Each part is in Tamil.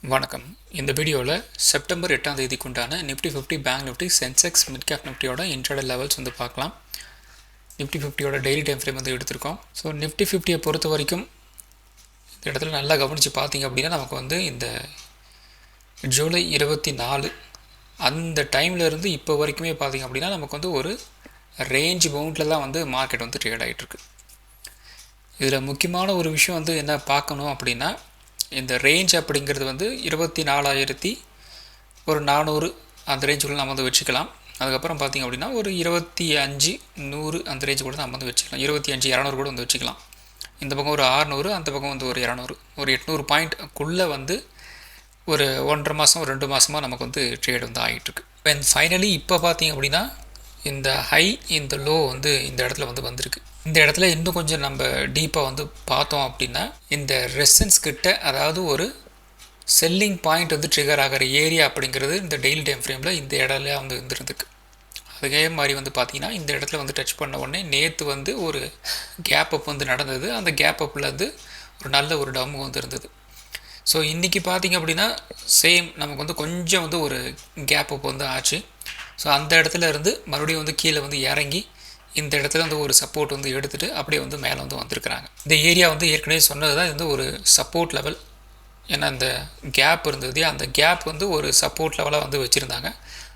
வணக்கம். இந்த வீடியோவில் செப்டம்பர் 8ஆம் தேதிக்கு உண்டான Nifty 50 bank Nifty Sensex mid cap நிஃப்டியோட இன்ட்ராடே லெவல்ஸ் வந்து பார்க்கலாம். நிஃப்டி 50யோட டெய்லி டைம் ஃப்ரேம் வந்து எடுத்திருக்கோம். ஸோ நிஃப்டி 50யை பொறுத்த வரைக்கும் இந்த இடத்துல நல்லா கவனித்து பார்த்தீங்க அப்படின்னா நமக்கு வந்து இந்த ஜூலை 24 அந்த டைம்லேருந்து இப்போ வரைக்குமே பார்த்தீங்க அப்படின்னா நமக்கு வந்து ஒரு ரேஞ்ச் பவுண்டில் தான் வந்து மார்க்கெட் வந்து ட்ரேட் ஆகிட்டுருக்கு. இதில் முக்கியமான ஒரு விஷயம் வந்து என்ன பார்க்கணும் அப்படின்னா, இந்த ரேஞ்ச் அப்படிங்கிறது வந்து 24,400 அந்த ரேஞ்சுக்குள்ள நம்ம வந்து வச்சுக்கலாம். அதுக்கப்புறம் பார்த்திங்க அப்படின்னா ஒரு 25,100 அந்த ரேஞ்சு கூட நம்ம வந்து வச்சுக்கலாம். 25,200 கூட வந்து வச்சுக்கலாம். இந்த பக்கம் ஒரு 600, அந்த பக்கம் வந்து ஒரு 200, ஒரு 800 பாயிண்ட்குள்ளே வந்து ஒரு 1.5 மாதம் 2 மாதமாக நமக்கு வந்து ட்ரேட் வந்து ஆகிட்டுருக்கு. ஃபைனலி இப்போ பார்த்திங்க அப்படின்னா இந்த ஹை இந்த லோ வந்து இந்த இடத்துல வந்து வந்திருக்கு. இந்த இடத்துல இன்னும் கொஞ்சம் நம்ம டீப்பாக வந்து பார்த்தோம் அப்படின்னா இந்த ரெசிஸ்டன்ஸ் கிட்ட, அதாவது ஒரு செல்லிங் பாயிண்ட் வந்து ட்ரிகர் ஆகிற ஏரியா அப்படிங்கிறது இந்த டெய்லி டைம் ஃப்ரேமில் இந்த இடத்துல வந்து இருந்திருக்கு. அதே மாதிரி வந்து பார்த்திங்கன்னா இந்த இடத்துல வந்து டச் பண்ண உடனே நேற்று வந்து ஒரு கேப் அப் வந்து நடந்தது. அந்த கேப் அப்பில் வந்து ஒரு நல்ல ஒரு டம்மு வந்து இருந்தது. ஸோ இன்றைக்கி பார்த்திங்க அப்படின்னா சேம் நமக்கு வந்து கொஞ்சம் வந்து ஒரு கேப் அப் வந்து ஆச்சு. ஸோ அந்த இடத்துல இருந்து மறுபடியும் வந்து கீழே வந்து இறங்கி இந்த இடத்துல வந்து ஒரு சப்போர்ட் வந்து எடுத்துகிட்டு அப்படியே வந்து மேலே வந்து வந்திருக்கிறாங்க. இந்த ஏரியா வந்து ஏற்கனவே சொன்னது தான் வந்து ஒரு சப்போர்ட் லெவல். ஏன்னா அந்த கேப் இருந்தது, அந்த கேப் வந்து ஒரு சப்போர்ட் லெவலாக வந்து வச்சுருந்தாங்க.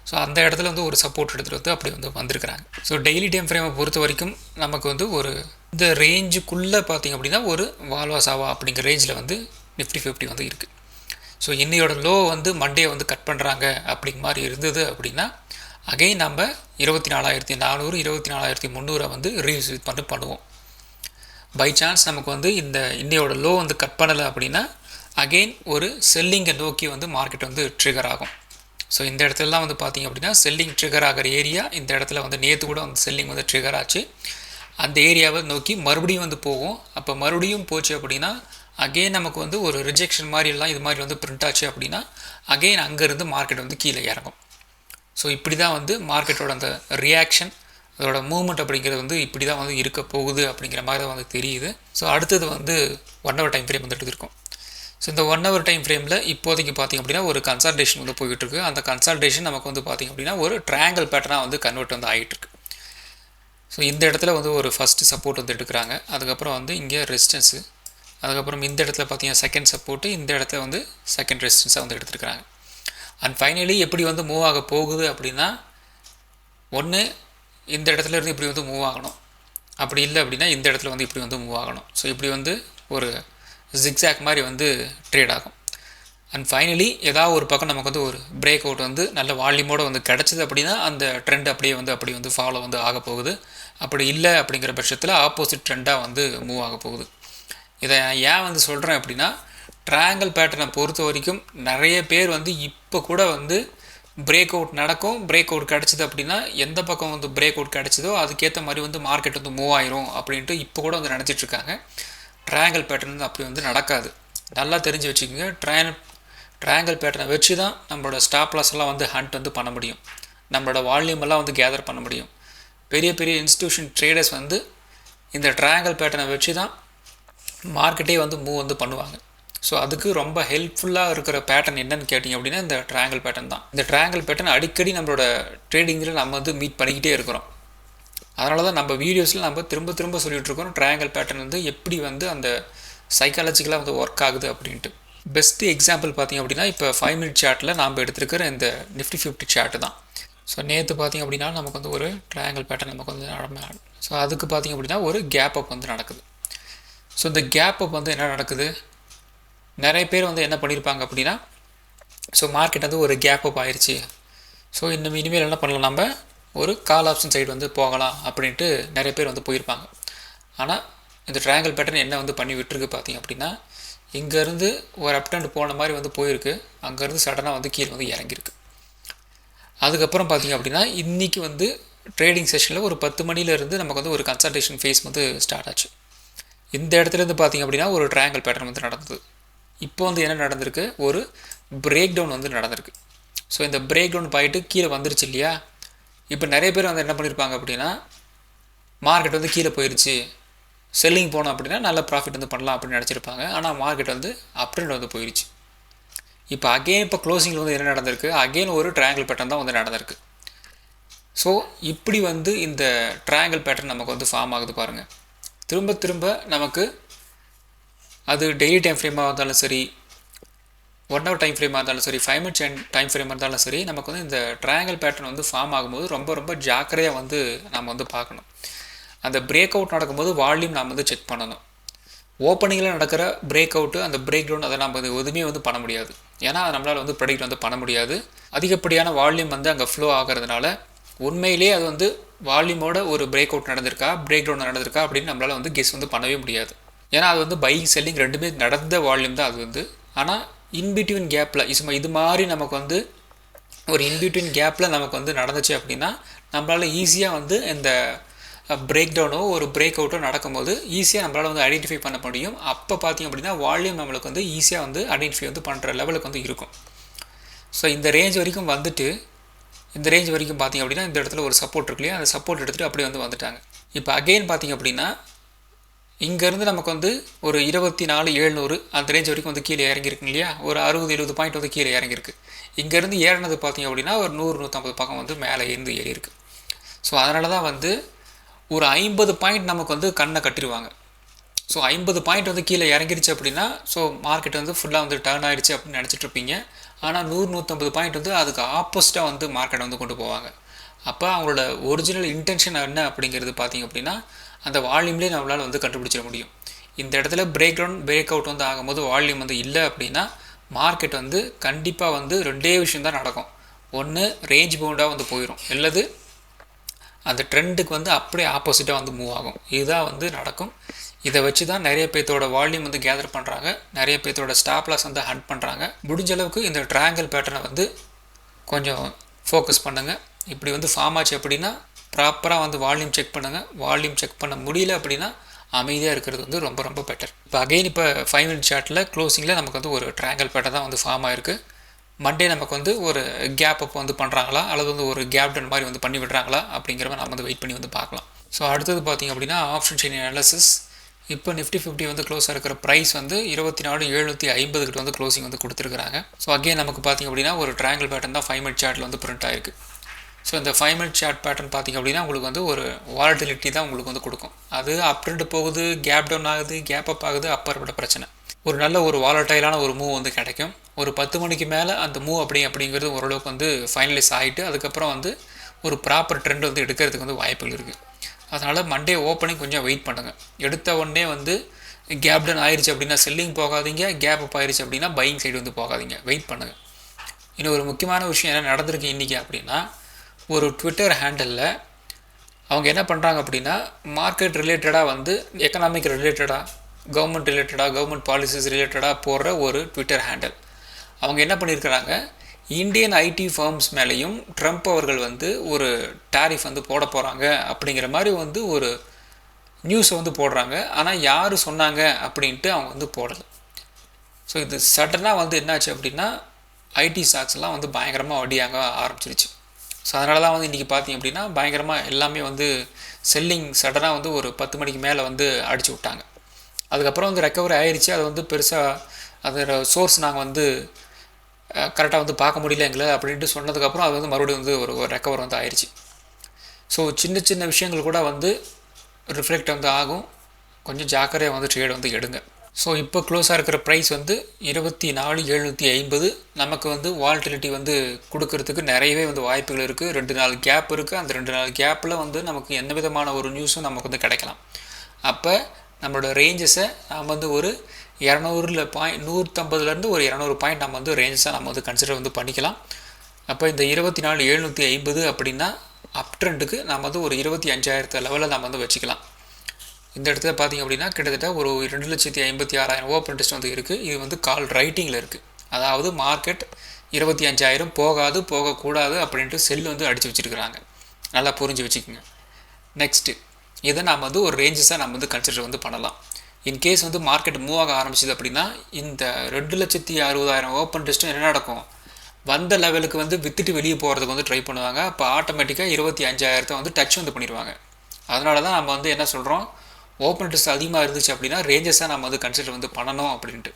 ஸோ அந்த இடத்துல வந்து ஒரு சப்போர்ட் எடுத்துகிட்டு வந்து அப்படி வந்து வந்திருக்கிறாங்க. ஸோ டெய்லி டைம் ஃப்ரேமை பொறுத்த வரைக்கும் நமக்கு வந்து ஒரு இந்த ரேஞ்சுக்குள்ளே பார்த்திங்க அப்படின்னா ஒரு வால்வாசாவா அப்படிங்கிற ரேஞ்சில் வந்து நிஃப்டி 50 வந்து இருக்குது. ஸோ இன்னையோட லோ வந்து மண்டே வந்து கட் பண்ணுறாங்க அப்படிங்கிற மாதிரி இருந்தது அப்படின்னா அகைன் நம்ம 24,400 24,300 வந்து ரீவிசிட் பண்ணுவோம். பை சான்ஸ் நமக்கு வந்து இந்த இன்னையோட லோ வந்து கட் பண்ணலை அப்படின்னா அகெயின் ஒரு செல்லிங்கை நோக்கி வந்து மார்க்கெட் வந்து ட்ரிகர் ஆகும். ஸோ இந்த இடத்துலலாம் வந்து பார்த்திங்க அப்படின்னா செல்லிங் ட்ரிகர் ஆகிற ஏரியா இந்த இடத்துல வந்து நேற்று கூட வந்து செல்லிங் வந்து ட்ரிகர் ஆச்சு. அந்த ஏரியாவை நோக்கி மறுபடியும் வந்து போகும். அப்போ மறுபடியும் போச்சு அப்படின்னா அகெயின் நமக்கு வந்து ஒரு ரிஜெக்ஷன் மாதிரிலாம் இது மாதிரி வந்து பிரிண்ட் ஆச்சு அப்படின்னா அகெயின் அங்கேருந்து மார்க்கெட் வந்து கீழே இறங்கும். ஸோ இப்படி தான் வந்து மார்க்கெட்டோட அந்த ரியாக்ஷன், அதோட மூவ்மெண்ட் அப்படிங்கிறது வந்து இப்படி தான் வந்து இருக்க போகுது அப்படிங்கிற மாதிரி தான் வந்து தெரியுது. ஸோ அடுத்தது வந்து 1 hour டைம் ஃப்ரேம் வந்துட்டு இருக்கும். ஸோ இந்த 1 hour டைம் ஃப்ரேமில் இப்போதைக்கு பார்த்திங்க அப்படின்னா ஒரு கன்சால்டேஷன் வந்து போய்கிட்டுருக்கு. அந்த கன்சால்டேஷன் நமக்கு வந்து பார்த்திங்க அப்படின்னா ஒரு ட்ரையாங்கிள் பேட்டர்னாக வந்து கன்வெர்ட் வந்து ஆகிட்டுருக்கு. ஸோ இந்த இடத்துல வந்து ஒரு ஃபஸ்ட்டு சப்போர்ட் வந்து எடுக்கிறாங்க. அதுக்கப்புறம் வந்து இங்கே ரெசிஸ்டன்ஸு, அதுக்கப்புறம் இந்த இடத்துல பார்த்திங்கன்னா செகண்ட் சப்போர்ட்டு, இந்த இடத்துல வந்து செகண்ட் ரெசிஸ்டன்ஸாக வந்து எடுத்துருக்குறாங்க. அண்ட் ஃபைனலி எப்படி வந்து மூவ் ஆக போகுது அப்படின்னா, ஒன்று இந்த இடத்துல இருந்து இப்படி வந்து மூவ் ஆகணும், அப்படி இல்லை அப்படின்னா இந்த இடத்துல வந்து இப்படி வந்து மூவ் ஆகணும். ஸோ இப்படி வந்து ஒரு ஜிக்ஸாக் மாதிரி வந்து ட்ரேட் ஆகும். அண்ட் ஃபைனலி ஏதாவது ஒரு பக்கம் நமக்கு வந்து ஒரு பிரேக் அவுட் வந்து நல்ல வால்யூமோடு வந்து கிடச்சிது அப்படின்னா அந்த ட்ரெண்ட் அப்படி வந்து ஃபாலோ வந்து ஆக போகுது. அப்படி இல்லை அப்படிங்கிற பட்சத்தில் ஆப்போசிட் ட்ரெண்டாக வந்து மூவ் ஆக போகுது. இதை ஏன் வந்து சொல்கிறேன் அப்படின்னா, ட்ரையாங்கிள் பேட்டர்னை பொறுத்த வரைக்கும் நிறைய பேர் வந்து இப்போ கூட வந்து பிரேக் அவுட் நடக்கும், பிரேக் அவுட் கிடச்சிது அப்படின்னா எந்த பக்கம் வந்து பிரேக் அவுட் கிடச்சிதோ அதுக்கேற்ற மாதிரி வந்து மார்க்கெட் வந்து மூவ் ஆயிரும் அப்படின்ட்டு இப்போ கூட வந்து நினச்சிட்ருக்காங்க. ட்ரையாங்கிள் பேட்டர்ன் வந்து அப்படி வந்து நடக்காது. நல்லா தெரிஞ்சு வச்சுக்கோங்க. ட்ரையாங்கிள் பேட்டர்னை வச்சு தான் நம்மளோட ஸ்டாப் லாஸ் எல்லாம் வந்து ஹண்ட் வந்து பண்ண முடியும், நம்மளோட வால்யூம் எல்லாம் வந்து கேதர் பண்ண முடியும். பெரிய பெரிய இன்ஸ்டிடியூஷன் ட்ரேடர்ஸ் வந்து இந்த ட்ரையாங்கிள் பேட்டர்னை வச்சு தான் மார்க்கெட்டே வந்து மூவ் வந்து பண்ணுவாங்க. ஸோ அதுக்கு ரொம்ப ஹெல்ப்ஃபுல்லாக இருக்கிற பேட்டர்ன் என்னன்னு கேட்டிங்க அப்படின்னா இந்த ட்ரையாங்கிள் பேட்டர்ன் தான். இந்த ட்ரையாங்கிள் பேட்டர்ன் அடிக்கடி நம்மளோட ட்ரேடிங்கில் நம்ம வந்து மீட் பண்ணிக்கிட்டே இருக்கிறோம். அதனால தான் நம்ம வீடியோஸில் நம்ம திரும்ப திரும்ப சொல்லிகிட்ருக்கோம் ட்ரையாங்கிள் பேட்டர்ன் வந்து எப்படி வந்து அந்த சைக்காலஜிக்கலாக வந்து ஒர்க் ஆகுது அப்படின்ட்டு. பெஸ்ட்டு எக்ஸாம்பிள் பார்த்திங்க அப்படின்னா இப்போ 5 minute சார்ட்டில் நாம் எடுத்துருக்கிற இந்த நிஃப்டி 50 சார்ட்டு தான். ஸோ நேற்று பார்த்திங்க அப்படின்னா நமக்கு வந்து ஒரு ட்ரையாங்கிள் பேட்டர்ன் நமக்கு வந்து நடக்கும். ஸோ அதுக்கு பார்த்திங்க அப்படின்னா ஒரு கேப் அப் வந்து நடக்குது. ஸோ இந்த கேப் அப் வந்து என்ன நடக்குது, நிறைய பேர் வந்து என்ன பண்ணியிருப்பாங்க அப்படின்னா, ஸோ மார்க்கெட் வந்து ஒரு கேப் அப் ஆயிடுச்சு, ஸோ இனிமேல் என்ன பண்ணலாம், நம்ம ஒரு கால் ஆப்ஷன் சைடு வந்து போகலாம் அப்படின்ட்டு நிறைய பேர் வந்து போயிருப்பாங்க. ஆனால் இந்த ட்ரையாங்கிள் பேட்டர்ன் என்ன வந்து பண்ணி விட்டுருக்கு பார்த்திங்க அப்படின்னா, இங்கேருந்து ஒரு அப்டண்ட் போன மாதிரி வந்து போயிருக்கு, அங்கேருந்து சடனாக வந்து கீழே வந்து இறங்கியிருக்கு. அதுக்கப்புறம் பார்த்திங்க அப்படின்னா இன்றைக்கி வந்து ட்ரேடிங் செஷனில் ஒரு 10 மணிலேருந்து நமக்கு வந்து ஒரு கன்சல்டேஷன் ஃபேஸ் வந்து ஸ்டார்ட் ஆச்சு. இந்த இடத்துலேருந்து பார்த்திங்க அப்படின்னா ஒரு ட்ரையாங்கிள் பேட்டர்ன் வந்து நடந்தது. இப்போ வந்து என்ன நடந்திருக்கு, ஒரு பிரேக் டவுன் வந்து நடந்திருக்கு. ஸோ இந்த பிரேக் டவுன் போயிட்டு கீழே வந்துருச்சு இல்லையா. இப்போ நிறைய பேர் வந்து என்ன பண்ணியிருப்பாங்க அப்படின்னா, மார்க்கெட் வந்து கீழே போயிடுச்சு, செல்லிங் போனோம் அப்படின்னா நல்ல ப்ராஃபிட் வந்து பண்ணலாம் அப்படின்னு நினச்சிருப்பாங்க. ஆனால் மார்க்கெட் வந்து அப் ட்ரெண்ட் வந்து போயிடுச்சு. இப்போ அகெயின் இப்போ க்ளோசிங்கில் வந்து என்ன நடந்திருக்கு, அகெயின் ஒரு ட்ரையாங்கிள் பேட்டர்ன் தான் வந்து நடந்திருக்கு. ஸோ இப்படி வந்து இந்த ட்ரையாங்கிள் பேட்டர்ன் நமக்கு வந்து ஃபார்ம் ஆகுது பாருங்கள். திரும்ப திரும்ப நமக்கு அது டெய்லி டைம் ஃப்ரேமாக இருந்தாலும் சரி, 1 hour டைம் ஃப்ரேமாக இருந்தாலும் சரி, 5 minutes டைம் ஃப்ரேமாக இருந்தாலும் சரி, நமக்கு வந்து இந்த ட்ரையாங்கிள் பேட்டர்ன் வந்து ஃபார்ம் ஆகும்போது ரொம்ப ரொம்ப ஜாக்கிரதையாக வந்து நம்ம வந்து பார்க்கணும். அந்த பிரேக் அவுட் நடக்கும்போது வால்யூம் நாம் வந்து செக் பண்ணணும். ஓப்பனிங்கில் நடக்கிற பிரேக் அவுட்டு, அந்த பிரேக் டவுன், அதை நம்ம எதுவுமே வந்து பண்ண முடியாது. ஏன்னா அதை நம்மளால் வந்து ப்ரெடிக்ட் வந்து பண்ண முடியாது. அதிகப்படியான வால்யூம் வந்து அங்கே ஃப்ளோ ஆகிறதுனால உண்மையிலே அது வந்து வால்யூமோட ஒரு பிரேக் அவுட் நடந்திருக்கா, பிரேக் டவுன் நடந்திருக்கா அப்படின்னு நம்மளால் வந்து கெஸ் வந்து பண்ணவே முடியாது. ஏன்னா அது வந்து பையிங் செல்லிங் ரெண்டுமே நடந்த வால்யூம் தான் அது வந்து. ஆனால் இன்பிட்வீன் கேப்பில் இது மாதிரி நமக்கு வந்து ஒரு இன்பிட்வீன் கேப்பில் நமக்கு வந்து நடந்துச்சு அப்படின்னா நம்மளால் ஈஸியாக வந்து இந்த பிரேக் டவுனோ ஒரு பிரேக் அவுட்டோ நடக்கும்போது ஈஸியாக நம்மளால் வந்து ஐடென்டிஃபை பண்ண முடியும். அப்போ பார்த்திங்க அப்படின்னா வால்யூம் நம்மளுக்கு வந்து ஈஸியாக வந்து ஐடென்டிஃபை வந்து பண்ணுற லெவலுக்கு வந்து இருக்கும். ஸோ இந்த ரேஞ்ச் வரைக்கும் வந்துட்டு, இந்த ரேஞ்ச் வரைக்கும் பார்த்திங்க அப்படின்னா இந்த இடத்துல ஒரு சப்போர்ட் இருக்கு இல்லையா, அந்த சப்போர்ட் எடுத்துகிட்டு அப்படியே வந்து வந்துட்டாங்க. இப்போ அகெயின் பார்த்திங்க அப்படின்னா இங்கேருந்து நமக்கு வந்து ஒரு 24,700 அந்த ரேஞ்ச் வரைக்கும் வந்து கீழே இறங்கியிருக்கு இல்லையா, ஒரு 60-70 பாயிண்ட் வந்து கீழே இறங்கியிருக்கு. இங்கேருந்து ஏறினது பார்த்திங்க அப்படின்னா ஒரு 100-150 பக்கம் வந்து மேலே இருந்து ஏறி இருக்குது. ஸோ அதனால தான் வந்து ஒரு 50 பாயிண்ட் நமக்கு வந்து கண்ணை கட்டிடுவாங்க. ஸோ 50 பாயிண்ட் வந்து கீழே இறங்கிருச்சு அப்படின்னா ஸோ மார்க்கெட் வந்து ஃபுல்லாக வந்து டர்ன் ஆகிடுச்சு அப்படின்னு நினச்சிட்ருப்பீங்க. ஆனால் 100-150 பாயிண்ட் வந்து அதுக்கு ஆப்போசிட்டாக வந்து மார்க்கெட் வந்து கொண்டு போவாங்க. அப்போ அவங்களோட ஒரிஜினல் இன்டென்ஷன் என்ன அப்படிங்கிறது பார்த்திங்க அப்படின்னா அந்த வால்யூம்லேயே நம்மளால் வந்து கண்டுபிடிச்சிட முடியும். இந்த இடத்துல பிரேக் டவுன் பிரேக் அவுட் வந்து ஆகும்போது வால்யூம் வந்து இல்லை அப்படின்னா மார்க்கெட் வந்து கண்டிப்பாக வந்து ரெண்டே விஷயம் தான் நடக்கும். ஒன்று ரேஞ்ச் பவுண்டாக வந்து போயிடும், இல்லது அந்த ட்ரெண்டுக்கு வந்து அப்படியே ஆப்போசிட்டாக வந்து மூவ் ஆகும். இதுதான் வந்து நடக்கும். இதை வச்சு தான் நிறைய பேர்த்தோட வால்யூம் வந்து கேதர் பண்ணுறாங்க, நிறைய பேர்த்தோட ஸ்டாப் லாஸ் வந்து ஹண்ட் பண்ணுறாங்க. முடிஞ்ச அளவுக்கு இந்த ட்ரையாங்கிள் பேட்டர்னை வந்து கொஞ்சம் ஃபோக்கஸ் பண்ணுங்கள். இப்படி வந்து ஃபார்ம் ஆச்சு அப்படின்னா ப்ராப்பராக வந்து வால்யூம் செக் பண்ணுங்கள். வால்யூம் செக் பண்ண முடியல அப்படின்னா அமைதியாக இருக்கிறது வந்து ரொம்ப ரொம்ப பெட்டர். இப்போ அகெயின் இப்போ 5 minute சார்ட்டில் க்ளோசிங்கில் நமக்கு வந்து ஒரு ட்ரையாங்கிள் பேட்டர் தான் வந்து ஃபார்ம் ஆகிருக்கு. மண்டே நமக்கு வந்து ஒரு கேப் அப் வந்து பண்ணுறாங்களா அல்லது வந்து ஒரு கேப் டவுன் மாதிரி வந்து பண்ணி விடுறாங்களா அப்படிங்கிறத நம்ம வந்து வெயிட் பண்ணி வந்து பார்க்கலாம். ஸோ அடுத்தது பார்த்திங்க அப்படின்னா ஆப்ஷன் செயின் அனாலிசிஸ். இப்போ நிஃப்டி 50 வந்து க்ளோஸாக இருக்கிற ப்ரைஸ் வந்து 24,750 கிட்ட வந்து க்ளோசிங் வந்து கொடுத்துருக்காங்க. ஸோ அகெயின் நமக்கு பார்த்திங்க அப்படின்னா ஒரு ட்ரையாங்கிள் பேட்டர்ன் தான் 5 minute சார்ட்டில் வந்து பிரிண்ட் ஆகிருக்கு. ஸோ இந்த 5 minute சார்ட் பேட்டர்ன் பார்த்திங்க அப்படின்னா உங்களுக்கு வந்து ஒரு வாலட்டிலிட்டி தான் உங்களுக்கு வந்து கொடுக்கும். அது அப் ட்ரெண்ட் போகுது, கேப் டவுன் ஆகுது, கேப் அப் ஆகுது, அப்பாற்பட்ட பிரச்சனை. ஒரு நல்ல ஒரு வாலட்டைலான ஒரு மூவ் வந்து கிடைக்கும். ஒரு 10 மணிக்கு மேலே அந்த மூவ் அப்படிங்கிறது ஓரளவுக்கு வந்து ஃபைனலைஸ் ஆகிட்டு அதுக்கப்புறம் வந்து ஒரு ப்ராப்பர் ட்ரெண்ட் வந்து எடுக்கிறதுக்கு வந்து வாய்ப்புகள் இருக்குது. அதனால் மண்டே ஓப்பனிங் கொஞ்சம் வெயிட் பண்ணுங்கள். எடுத்த உடனே வந்து கேப் டவுன் ஆயிடுச்சு அப்படின்னா செல்லிங் போகாதீங்க, கேப் அப் ஆயிடுச்சு அப்படின்னா பையிங் சைடு வந்து போகாதீங்க, வெயிட் பண்ணுங்கள். இன்னும் ஒரு முக்கியமான விஷயம் என்ன நடந்திருக்கு இன்றைக்கி அப்படின்னா, ஒரு ட்விட்டர் ஹேண்டலில் அவங்க என்ன பண்ணுறாங்க அப்படின்னா மார்க்கெட் ரிலேட்டடாக வந்து எக்கனாமிக் ரிலேட்டடாக, கவர்மெண்ட் ரிலேட்டடாக, கவர்மெண்ட் பாலிசிஸ் ரிலேட்டடாக போடுற ஒரு ட்விட்டர் ஹேண்டல். அவங்க என்ன பண்ணியிருக்கிறாங்க, இந்தியன் ஐடி ஃபர்ம்ஸ் மேலேயும் ட்ரம்ப் அவர்கள் வந்து ஒரு டாரிஃப் வந்து போட போகிறாங்க அப்படிங்கிற மாதிரி வந்து ஒரு நியூஸை வந்து போடுறாங்க. ஆனால் யார் சொன்னாங்க அப்படின்ட்டு அவங்க வந்து போடலை. ஸோ இது சடனாக வந்து என்னாச்சு அப்படின்னா ஐடி ஸ்டாக்ஸ்லாம் வந்து பயங்கரமாக வட்டியாக ஆரம்பிச்சிருச்சு. ஸோ அதனால தான் வந்து இன்றைக்கி பார்த்திங்க அப்படின்னா பயங்கரமாக எல்லாமே வந்து செல்லிங் சடனாக வந்து ஒரு 10 மணிக்கு மேலே வந்து அடிச்சு விட்டாங்க. அதுக்கப்புறம் வந்து ரெக்கவரி ஆயிடுச்சு. அது வந்து பெருசாக அதோட சோர்ஸ் நாங்கள் வந்து கரெக்டாக வந்து பார்க்க முடியல எங்களை அப்படின்ட்டு சொன்னதுக்கப்புறம் அது வந்து மறுபடியும் வந்து ஒரு ரெக்கவர் வந்து ஆயிடுச்சு. ஸோ சின்ன சின்ன விஷயங்கள் கூட வந்து ரிஃப்ளெக்ட் வந்து ஆகும். கொஞ்சம் ஜாக்கிரதையாக வந்து ட்ரேட் வந்து எடுங்க. ஸோ இப்போ க்ளோஸாக இருக்கிற ப்ரைஸ் வந்து 24,750. நமக்கு வந்து வாலட்டிலிட்டி வந்து கொடுக்கறதுக்கு நிறையவே வந்து வாய்ப்புகள் இருக்குது. 2 நாள் கேப் இருக்குது. அந்த 2 நாள் கேப்பில் வந்து நமக்கு எந்த விதமான ஒரு நியூஸும் நமக்கு வந்து கிடைக்கலாம். அப்போ நம்மளோட ரேஞ்சஸை நம்ம வந்து ஒரு 150 ஒரு 200 பாயிண்ட் நம்ம வந்து ரேஞ்சஸாக நம்ம வந்து கன்சிடர் வந்து பண்ணிக்கலாம். அப்போ இந்த 24,750 அப்படின்னா அப் ட்ரெண்டுக்கு நம்ம வந்து ஒரு 25,000 லெவலில் நம்ம வந்து வச்சுக்கலாம். இந்த இடத்துல பார்த்திங்க அப்படின்னா கிட்டத்தட்ட ஒரு 2,56,000 ஓப்பன் இன்ட்ரெஸ்ட் வந்து இருக்குது. இது வந்து கால் ரைட்டிங்கில் இருக்குது. அதாவது மார்க்கெட் 25,000 போகக்கூடாது அப்படின்ட்டு செல் வந்து அடித்து வச்சுருக்கிறாங்க. நல்லா புரிஞ்சு வச்சுக்கோங்க. நெக்ஸ்ட்டு இதை நாம் வந்து ஒரு ரேஞ்சஸாக நம்ம வந்து கன்சிடர் வந்து பண்ணலாம். இன்கேஸ் வந்து மார்க்கெட் மூவ் ஆக ஆரம்பிச்சிது அப்படின்னா இந்த 2,60,000 ஓப்பன் இன்ட்ரெஸ்ட்டும் என்ன நடக்கும், வந்த லெவலுக்கு வந்து விற்றுட்டு வெளியே போகிறதுக்கு வந்து ட்ரை பண்ணுவாங்க. அப்போ ஆட்டோமேட்டிக்காக 25,000 வந்து டச் வந்து பண்ணிடுவாங்க. அதனால தான் நம்ம வந்து என்ன சொல்கிறோம், ஓப்பன் இன்ட்ரெஸ்ட் அதிகமாக இருந்துச்சு அப்படின்னா ரேஞ்சஸாக நம்ம வந்து கன்சிடர் வந்து பண்ணணும் அப்படின்ட்டு.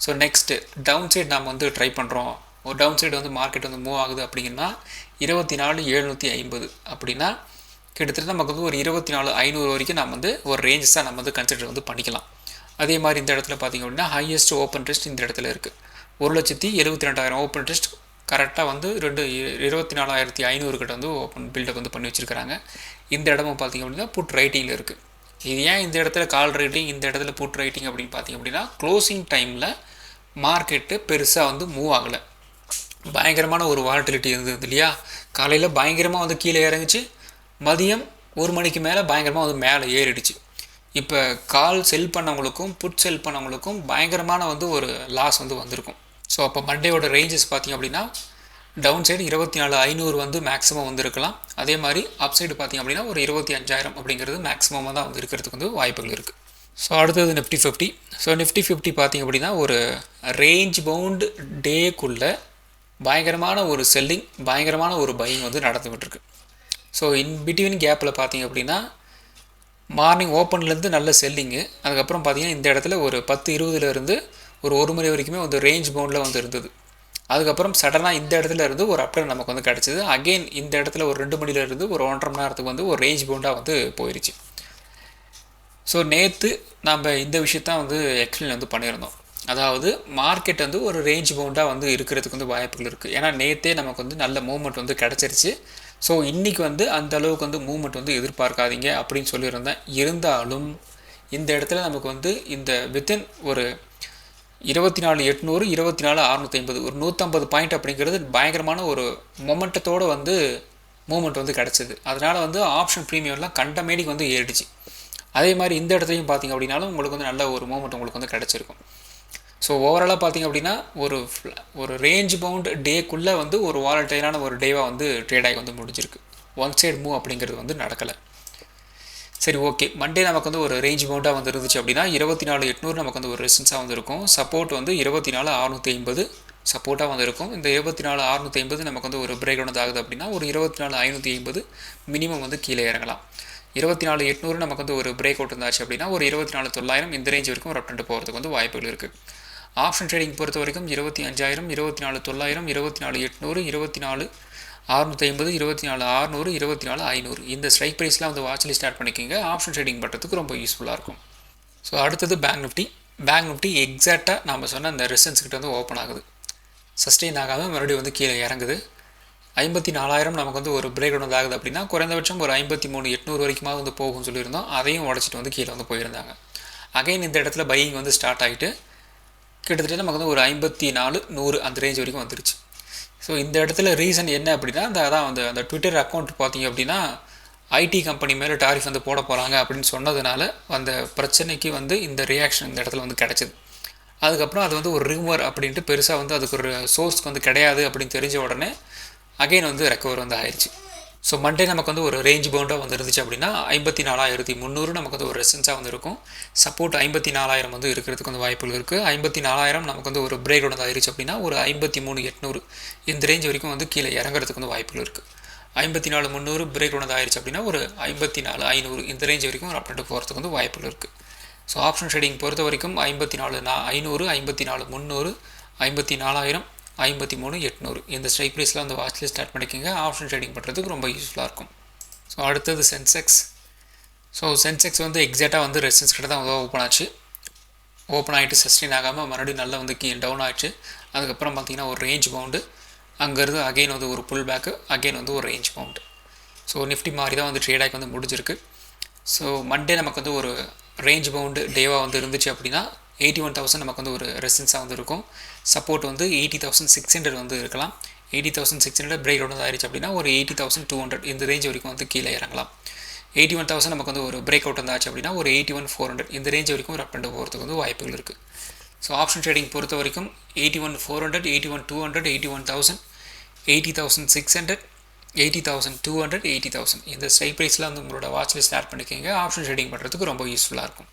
ஸோ நெக்ஸ்ட்டு டவுன் சைடு நாம் வந்து ட்ரை பண்ணுறோம். ஒரு டவுன் சைடு வந்து மார்க்கெட் வந்து மூவ் ஆகுது அப்படின்னா 24,750 அப்படின்னா கிட்டத்தட்ட நமக்கு வந்து ஒரு 24,500 வரைக்கும் நம்ம வந்து ஒரு ரேஞ்சஸாக நம்ம வந்து கன்சிடர் வந்து பண்ணிக்கலாம். அதே மாதிரி இந்த இடத்துல பார்த்திங்க அப்படின்னா ஹையஸ்ட் ஓப்பன் டெஸ்ட் இந்த இடத்துல இருக்குது. 1,72,000 ஓப்பன் டெஸ்ட் கரெக்டாக வந்து 24,500 கிட்ட வந்து ஓப்பன் பில்டப் வந்து பண்ணி வச்சுருக்கிறாங்க. இந்த இடமும் பார்த்திங்க அப்படின்னா புட் ரைட்டிங்கில் இருக்குது. இது ஏன் இந்த இடத்துல கால் ரைட்டிங், இந்த இடத்துல புட் ரைட்டிங் அப்படின்னு பார்த்திங்க அப்படின்னா க்ளோசிங் டைமில் மார்க்கெட்டு பெருசாக வந்து மூவ் ஆகலை. பயங்கரமான ஒரு வாலட்டிலிட்டி இருந்தது இல்லையா. காலையில் பயங்கரமாக வந்து கீழே இறங்குச்சு, மதியம் 1 மணிக்கு மேலே பயங்கரமாக வந்து மேலே ஏறிடுச்சு. இப்போ கால் செல் பண்ணவங்களுக்கும் புட் செல் பண்ணவங்களுக்கும் பயங்கரமான வந்து ஒரு லாஸ் வந்து வந்திருக்கும். ஸோ அப்போ மண்டேயோட ரேஞ்சஸ் பார்த்திங்க அப்படின்னா டவுன் சைடு 24,500 வந்து மேக்ஸிமம் வந்து இருக்கலாம். அதே மாதிரி அப் சைடு பார்த்திங்க அப்படின்னா ஒரு 25,000 அப்படிங்கிறது மேக்ஸிமமாக தான் வந்து இருக்கிறதுக்கு வந்து வாய்ப்புகள் இருக்குது. ஸோ அடுத்தது நிஃப்டி 50. ஸோ நிஃப்டி 50 பார்த்திங்க அப்படின்னா ஒரு ரேஞ்ச் பவுண்டு டேக்குள்ளே பயங்கரமான ஒரு செல்லிங், பயங்கரமான ஒரு பையிங் வந்து நடந்துகிட்ருக்கு. ஸோ இன் பிட்வீன் கேப்பில் பார்த்திங்க அப்படின்னா மார்னிங் ஓப்பன்லேருந்து நல்ல செல்லிங்கு, அதுக்கப்புறம் பார்த்திங்கன்னா இந்த இடத்துல ஒரு 10-20 ஒரு 1 மணி வரைக்குமே வந்து ரேஞ்ச் பவுண்டில் வந்து இருந்தது. அதுக்கப்புறம் சடனாக இந்த இடத்துல இருந்து ஒரு அப்டர் நமக்கு வந்து கிடச்சிது. அகெயின் இந்த இடத்துல ஒரு 2 மணிலேருந்து ஒரு 1.5 மணி நேரத்துக்கு வந்து ஒரு ரேஞ்ச் பவுண்டாக வந்து போயிடுச்சு. ஸோ நேற்று நம்ம இந்த விஷயத்தான் வந்து எக்ஸ்பிளைன் வந்து பண்ணியிருந்தோம். அதாவது மார்க்கெட் வந்து ஒரு ரேஞ்ச் பவுண்டாக வந்து இருக்கிறதுக்கு வந்து வாய்ப்புகள் இருக்குது. ஏன்னா நேற்றே நமக்கு வந்து நல்ல மூவ்மெண்ட் வந்து கிடச்சிருச்சு. ஸோ இன்றைக்கி வந்து அந்த அளவுக்கு வந்து மூவ்மெண்ட் வந்து எதிர்பார்க்காதீங்க அப்படின்னு சொல்லியிருந்தேன். இருந்தாலும் இந்த இடத்துல நமக்கு வந்து இந்த வித்தின் ஒரு 24,800 24,650 ஒரு 150 பாயிண்ட் அப்படிங்கிறது பயங்கரமான ஒரு மொமெண்டத்தோடு வந்து மூவ்மெண்ட் வந்து கிடச்சிது. அதனால் வந்து ஆப்ஷன் ப்ரீமியம்லாம் கண்டமேடிக்கு வந்து ஏறிடுச்சு. அதே மாதிரி இந்த இடத்துலையும் பார்த்திங்க அப்படின்னாலும் உங்களுக்கு வந்து நல்ல ஒரு மூவ்மெண்ட் உங்களுக்கு வந்து கிடச்சிருக்கும். ஸோ ஓவராலாக பார்த்திங்க அப்படின்னா ஒரு ரேஞ்ச் பவுண்ட் டேக்குள்ளே வந்து ஒரு வாலட்டைலான ஒரு டேவாக வந்து ட்ரேட் ஆகி வந்து முடிஞ்சிருக்கு. ஒன் சைடு மூவ் அப்படிங்கிறது வந்து நடக்கலை. சரி, ஓகே. மண்டே நமக்கு வந்து ஒரு ரேஞ்ச் பவுண்டாக வந்து இருந்துச்சு அப்படின்னா 24,800 நமக்கு வந்து ஒரு ரெசிஸ்டன்ஸாக வந்து இருக்கும். சப்போர்ட் வந்து 24,650 சப்போர்ட்டாக வந்து இருக்கும். இந்த 24,650 நமக்கு வந்து ஒரு பிரேக் டவுன் ஆகுது அப்படின்னா ஒரு 24,550 மினிமம் வந்து கீழே இறங்கலாம். 24,800 நமக்கு வந்து ஒரு பிரேக் அவுட் இருந்தாச்சு அப்படின்னா ஒரு 24,900 இந்த ரேஞ்ச் வரைக்கும் ஒரு அப்டெண்ட் போகிறதுக்கு வந்து வாய்ப்புகள் இருக்குது. ஆப்ஷன் ட்ரேடிங் பொறுத்த வரைக்கும் 25,000 24,900 24,800 24,650 24,600 24,500 இந்த ஸ்ட்ரைக் ப்ரைஸ்லாம் வந்து வாட்ச்லி ஸ்டார்ட் பண்ணிக்கிங்க. ஆப்ஷன் ட்ரேடிங் பண்ணுறதுக்கு ரொம்ப யூஸ்ஃபுல்லாக இருக்கும். ஸோ அடுத்தது பேங்க் நிஃப்டி எக்ஸாக்டாக நம்ம சொன்ன அந்த ரெசிஸ்டன்ஸ் கிட்ட வந்து ஓப்பன் ஆகுது. சஸ்டெயின் ஆகாமல் மறுபடியும் வந்து கீழே இறங்குது. 54,000 நமக்கு வந்து ஒரு பிரேக் டவுன் ஆகுது அப்படின்னா குறைந்தபட்சம் ஒரு 53,800 வரைக்குமா வந்து போகும்னு சொல்லியிருந்தோம். அதையும் உடச்சிட்டு வந்து கீழே வந்து போயிருந்தாங்க. அகைன் இந்த இடத்துல பையிங் வந்து ஸ்டார்ட் ஆகிட்டு கிட்டத்தட்ட நமக்கு வந்து ஒரு 54,100 அந்த ரேஞ்ச் வரைக்கும் வந்துருச்சு. ஸோ இந்த இடத்துல ரீசன் என்ன அப்படின்னா அந்த ட்விட்டர் அக்கௌண்ட் பார்த்திங்க அப்படின்னா ஐடி கம்பெனி மேலே டாரிஃப் வந்து போட போகிறாங்க அப்படின்னு சொன்னதுனால அந்த பிரச்சனைக்கு வந்து இந்த ரியாக்ஷன் இந்த இடத்துல வந்து கிடச்சிது. அதுக்கப்புறம் அது வந்து ஒரு ரிமூவர் அப்படின்ட்டு பெருசாக வந்து அதுக்கு ஒரு சோர்ஸ்க்கு வந்து கிடையாது அப்படின்னு தெரிஞ்ச உடனே அகைன் வந்து ரெக்கவர் வந்து ஆயிடுச்சு. ஸோ மண்டே நமக்கு வந்து ஒரு ரேஞ்ச் பவுண்டாக வந்து இருந்துச்சு அப்படின்னா 54,300 நமக்கு வந்து ஒரு ரெசிஸ்டன்ஸாக வந்து இருக்கும். சப்போர்ட் 54,000 வந்து இருக்கிறதுக்கு வந்து வாய்ப்புகள் இருக்குது. 54,000 நமக்கு வந்து ஒரு பிரேக் டவுன் ஆயிடுச்சு அப்படின்னா ஒரு 53,800 இந்த ரேஞ்ச் வரைக்கும் வந்து கீழே இறங்குறதுக்கு வந்து வாய்ப்புகள் இருக்குது. 54,300 பிரேக் டவுன் ஆயிடுச்சு அப்படின்னா ஒரு 54,500 இந்த ரேஞ்ச் வரைக்கும் ஒரு அப்டேட் போகிறதுக்கு வந்து வாய்ப்புகள் இருக்குது. ஸோ ஆப்ஷன் ட்ரேடிங் பொறுத்த வரைக்கும் 54,500 54,300 54,000 53,800 இந்த ஸ்ட்ரைக் ப்ரைஸில் வந்து வாட்ச்லி ஸ்டார்ட் பண்ணிக்கோங்க. ஆப்ஷன் ட்ரேடிங் பண்ணுறதுக்கு ரொம்ப யூஸ்ஃபுல்லாக இருக்கும். ஸோ அடுத்தது சென்செக்ஸ் வந்து எக்ஸாக்டாக வந்து ரெசிஸ்டன்ஸ் கிட்ட தான் ஓப்பன் ஆச்சு. ஓப்பன் ஆகிட்டு சஸ்டெயின் ஆகாமல் மறுபடியும் நல்லா வந்து டவுன் ஆகிடுச்சு. அதுக்கப்புறம் பார்த்திங்கன்னா ஒரு ரேஞ்ச் பவுண்டு, அங்கேருந்து அகெயின் வந்து ஒரு புல் பேக்கு, அகெயின் வந்து ஒரு ரேஞ்ச் பவுண்டு. ஸோ நிஃப்டி மாதிரி தான் வந்து ட்ரேட் ஆகி வந்து முடிஞ்சிருக்கு. ஸோ மண்டே நமக்கு வந்து ஒரு ரேஞ்ச் பவுண்டு டேவாக வந்து இருந்துச்சு அப்படின்னா 81,000 நமக்கு வந்து ஒரு ரெசிஸ்டன்ஸாக வந்து இருக்கும். சப்போர்ட் வந்து 80,600 வந்து இருக்கலாம். 80,600 பிரேக் டவுன் ஆயிடுச்சு அப்படின்னா ஒரு 80,200 இந்த ரேஞ்ச் வரைக்கும் வந்து கீழே இறங்கலாம். 81,000 நமக்கு வந்து ஒரு பிரேக் அவுட் இருந்தாச்சு அப்படின்னா ஒரு 81,400 இந்த ரேஞ்ச் வரைக்கும் ஒரு அப் அண்ட் போகிறதுக்கு வந்து வாய்ப்புகள் இருக்குது. ஸோ ஆப்ஷன் ட்ரேடிங் பொறுத்த வரைக்கும் 81,400 81,200 81,000 80,600 80,200 80,000 இந்த ஸ்ட்ரைக் ப்ரைஸில் வந்து உங்களோட வாட்சில் ஸ்டார்ட் பண்ணிக்கோங்க. ஆப்ஷன் ட்ரேடிங் பண்ணுறதுக்கு ரொம்ப யூஸ்ஃபுல்லாக இருக்கும்.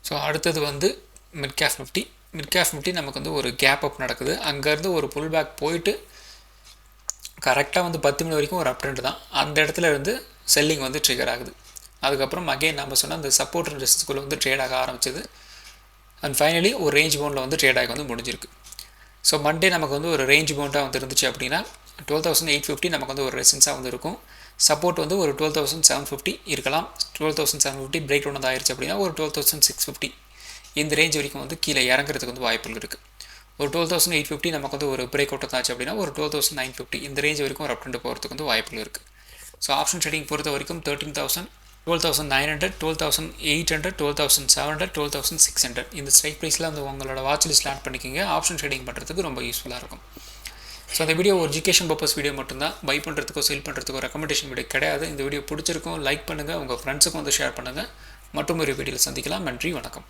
ஸோ அடுத்தது வந்து மிட் கேப் நிஃப்டி நமக்கு வந்து ஒரு கேப் அப் நடக்குது. அங்கேருந்து ஒரு புல் பேக் போயிட்டு கரெக்டாக வந்து 10 மணி வரைக்கும் ஒரு அப் ட்ரெண்ட் தான். அந்த இடத்துல இருந்து செல்லிங் வந்து ட்ரிகர் ஆகுது. அதுக்கப்புறம் அகெயின் நம்ம சொன்ன அந்த சப்போர்ட் ரெசிஸ்டன்ஸ்குள்ளே வந்து ட்ரேட் ஆக ஆரம்பிச்சது. அண்ட் ஃபைனலி ஒரு ரேஞ்ச் பவுண்டில் வந்து ட்ரேட் ஆகி வந்து முடிஞ்சிருக்கு. ஸோ மண்டே நமக்கு வந்து ஒரு ரேஞ்ச் பவுண்டாக வந்து இருந்துச்சு அப்படின்னா 12,850 நமக்கு வந்து ஒரு ரெசிஸ்டன்ஸாக வந்து இருக்கும். சப்போர்ட் வந்து ஒரு 12,750 இருக்கலாம். 12,750 பிரேக் டவுன் வந்து ஆயிடுச்சு அப்படின்னா ஒரு 12,650 இந்த ரேஞ்ச் வரைக்கும் வந்து கீழே இறங்குறதுக்கு வந்து வாய்ப்புகள் இருக்குது. ஒரு 12,850 நமக்கு வந்து ஒரு பிரேக் அவுட் ஆச்சு அப்படின்னா ஒரு 12,950 இந்த ரேஞ்ச் வரைக்கும் ஒரு அப் ட்ரெண்ட் போகிறதுக்கு வந்து வாய்ப்புகள் இருக்குது. ஸோ ஆப்ஷன் ட்ரேடிங் பொறுத்த வரைக்கும் 13,000, 12,900, 12,800, 12,700, 12,600 இந்த ஸ்ட்ரைக் ப்ரைஸில் வந்து உங்களோட வாட்ச் லிஸ்ட்டில் ஆட் பண்ணிக்கிங்க. ஆப்ஷன் ட்ரேடிங் பண்ணுறதுக்கு ரொம்ப யூஸ்ஃபுல்லாக இருக்கும். ஸோ அந்த வீடியோ ஒரு எஜுகேஷன் பர்பஸ் வீடியோ மட்டும்தான். பை பண்ணுறதுக்கோ சேல் பண்ணுறதுக்கோ ரெக்கமெண்டேஷன் வீடியோ கிடையாது. இந்த வீடியோ பிடிச்சிருக்கும் லைக் பண்ணுங்கள், உங்கள் ஃப்ரெண்ட்ஸுக்கும் வந்து ஷேர் பண்ணுங்கள். மற்றும் ஒரு வீடியோவில் சந்திக்கலாம். நன்றி, வணக்கம்.